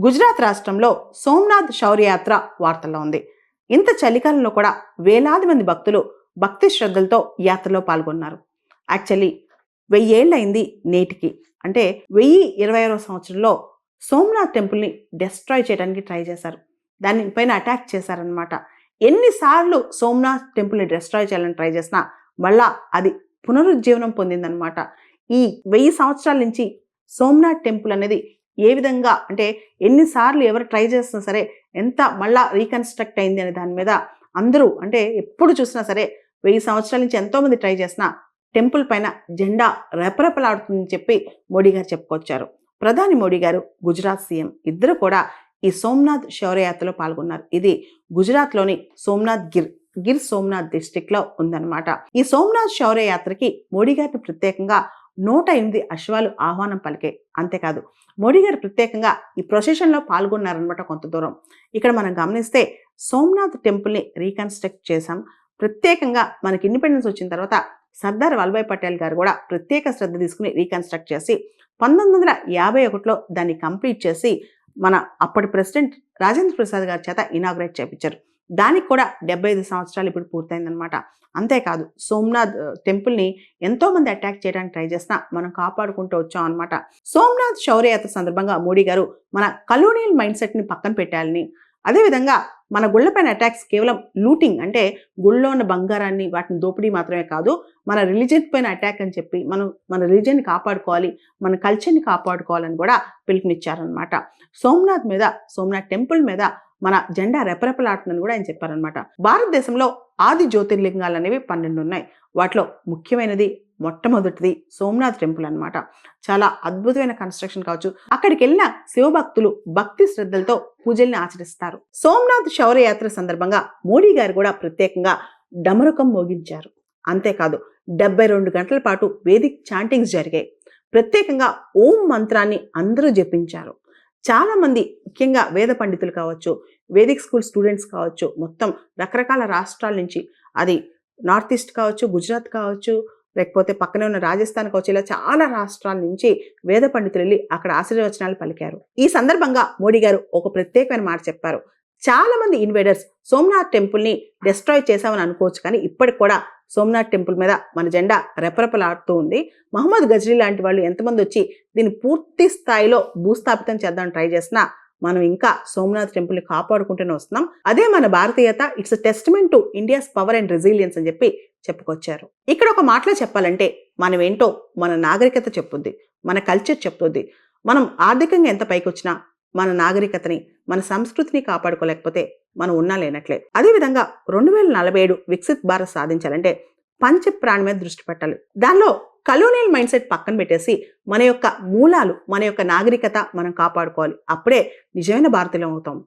గుజరాత్ రాష్ట్రంలో సోమనాథ్ శౌర్యయాత్ర వార్తల్లో ఉంది. ఇంత చలికాలంలో కూడా వేలాది మంది భక్తులు భక్తి శ్రద్ధలతో యాత్రలో పాల్గొన్నారు. యాక్చువల్లీ 1000 ఏళ్ళైంది నేటికి. అంటే 1026వ సంవత్సరంలో సోమనాథ్ టెంపుల్ని డెస్ట్రాయ్ చేయడానికి ట్రై చేశారు. దానిపైన అటాక్ చేశారనమాట. ఎన్నిసార్లు సోమనాథ్ టెంపుల్ని డెస్ట్రాయ్ చేయాలని ట్రై చేసినా మళ్ళా అది పునరుజ్జీవనం పొందిందనమాట. ఈ 1000 సంవత్సరాల నుంచి సోమనాథ్ టెంపుల్ అనేది ఏ విధంగా అంటే ఎన్నిసార్లు ఎవరు ట్రై చేసినా సరే ఎంత మళ్ళా రీకన్స్ట్రక్ట్ అయింది అనే దాని మీద అందరూ అంటే ఎప్పుడు చూసినా సరే 1000 సంవత్సరాల నుంచి ఎంతోమంది ట్రై చేసినా టెంపుల్ పైన జెండా రెపరెపలాడుతుందని చెప్పి మోడీ గారు చెప్పుకొచ్చారు. ప్రధాని మోడీ గారు, గుజరాత్ సీఎం ఇద్దరు కూడా ఈ సోమనాథ్ శౌర్యయాత్రలో పాల్గొన్నారు. ఇది గుజరాత్లోని సోమనాథ్ గిర్ సోమనాథ్ డిస్ట్రిక్ట్ లో ఉందన్నమాట. ఈ సోమనాథ్ శౌర్యయాత్రకి మోడీ గారిని ప్రత్యేకంగా 108 అశ్వాలు ఆహ్వానం పలికే. అంతేకాదు మోడీ గారు ప్రత్యేకంగా ఈ ప్రొసెషన్లో పాల్గొన్నారనమాట కొంత దూరం. ఇక్కడ మనం గమనిస్తే సోమనాథ్ టెంపుల్ని రీకన్స్ట్రక్ట్ చేశాం. ప్రత్యేకంగా మనకి ఇండిపెండెన్స్ వచ్చిన తర్వాత సర్దార్ వల్లభాయ్ పటేల్ గారు కూడా ప్రత్యేక శ్రద్ధ తీసుకుని రీకన్స్ట్రక్ట్ చేసి 1951లో దాన్ని కంప్లీట్ చేసి మన అప్పటి ప్రెసిడెంట్ రాజేంద్ర ప్రసాద్ గారి చేత ఇనాగ్రేట్ చేయించారు. దానికి కూడా 75 సంవత్సరాలు ఇప్పుడు పూర్తయిందనమాట. అంతేకాదు సోమనాథ్ టెంపుల్ని ఎంతో మంది అటాక్ చేయడానికి ట్రై చేసినా మనం కాపాడుకుంటూ వచ్చాం అనమాట. సోమనాథ్ శౌర్యయాత్ర సందర్భంగా మోడీ గారు మన కలోనియల్ మైండ్ సెట్ని పక్కన పెట్టాలని, అదేవిధంగా మన గుళ్ళపైన అటాక్స్ కేవలం లూటింగ్ అంటే గుళ్ళో ఉన్న బంగారాన్ని వాటిని దోపిడీ మాత్రమే కాదు, మన రిలీజియన్ పైన అటాక్ అని చెప్పి మనం మన రిలీజియన్ని కాపాడుకోవాలి, మన కల్చర్ని కాపాడుకోవాలని కూడా పిలుపునిచ్చారనమాట. సోమనాథ్ టెంపుల్ మీద మన జెండా రెపరెపలాడుతుందని కూడా ఆయన చెప్పారనమాట. భారతదేశంలో ఆది జ్యోతిర్లింగాలు అనేవి 12 ఉన్నాయి. వాటిలో ముఖ్యమైనది మొట్టమొదటిది సోమనాథ్ టెంపుల్ అనమాట. చాలా అద్భుతమైన కన్స్ట్రక్షన్ కావచ్చు. అక్కడికి వెళ్ళిన శివభక్తులు భక్తి శ్రద్ధలతో పూజల్ని ఆచరిస్తారు. సోమనాథ్ శౌర్యయాత్ర సందర్భంగా మోడీ గారు కూడా ప్రత్యేకంగా డమరుకం మోగించారు. అంతేకాదు 72 గంటల పాటు వేదిక్ చాంటింగ్స్ జరిగాయి. ప్రత్యేకంగా ఓం మంత్రాన్ని అందరూ జపించారు. చాలా మంది ముఖ్యంగా వేద పండితులు కావచ్చు, వేదిక్ స్కూల్ స్టూడెంట్స్ కావచ్చు, మొత్తం రకరకాల రాష్ట్రాల నుంచి, అది నార్త్ ఈస్ట్ కావచ్చు, గుజరాత్ కావచ్చు, లేకపోతే పక్కనే ఉన్న రాజస్థాన్ కావచ్చు, ఇలా చాలా రాష్ట్రాల నుంచి వేద పండితులు వెళ్ళి అక్కడ ఆశీర్వచనాలు పలికారు. ఈ సందర్భంగా మోడీ గారు ఒక ప్రత్యేకమైన మాట చెప్పారు. చాలా మంది ఇన్వేడర్స్ సోమనాథ్ టెంపుల్ని డెస్ట్రాయ్ చేశామని అనుకోవచ్చు, కానీ ఇప్పటికి కూడా సోమనాథ్ టెంపుల్ మీద మన జెండా రెపరెపలాడుతూ ఉంది. మహమ్మద్ గజ్నీ లాంటి వాళ్ళు ఎంతమంది వచ్చి దీన్ని పూర్తి స్థాయిలో భూస్థాపితం చేద్దామని ట్రై చేసినా మనం ఇంకా సోమనాథ్ టెంపుల్ని కాపాడుకుంటూనే వస్తున్నాం. అదే మన భారతీయత. It's testament to India's power and resilience అని చెప్పి చెప్పుకొచ్చారు. ఇక్కడ ఒక మాటలో చెప్పాలంటే మనం ఏంటో మన నాగరికత చెప్పుద్ది, మన కల్చర్ చెప్పుద్ది. మనం ఆర్థికంగా ఎంత పైకి వచ్చినా మన నాగరికతని, మన సంస్కృతిని కాపాడుకోలేకపోతే మనం ఉన్నా లేనట్లే. అదేవిధంగా 2047 వికసిత్ భారత్ సాధించాలంటే పంచ ప్రాణి మీద దృష్టి పెట్టాలి. దానిలో కలోనియల్ మైండ్ సెట్ పక్కన పెట్టేసి మన యొక్క మూలాలు, మన యొక్క నాగరికత మనం కాపాడుకోవాలి. అప్పుడే నిజమైన భారతీయులం అవుతాం.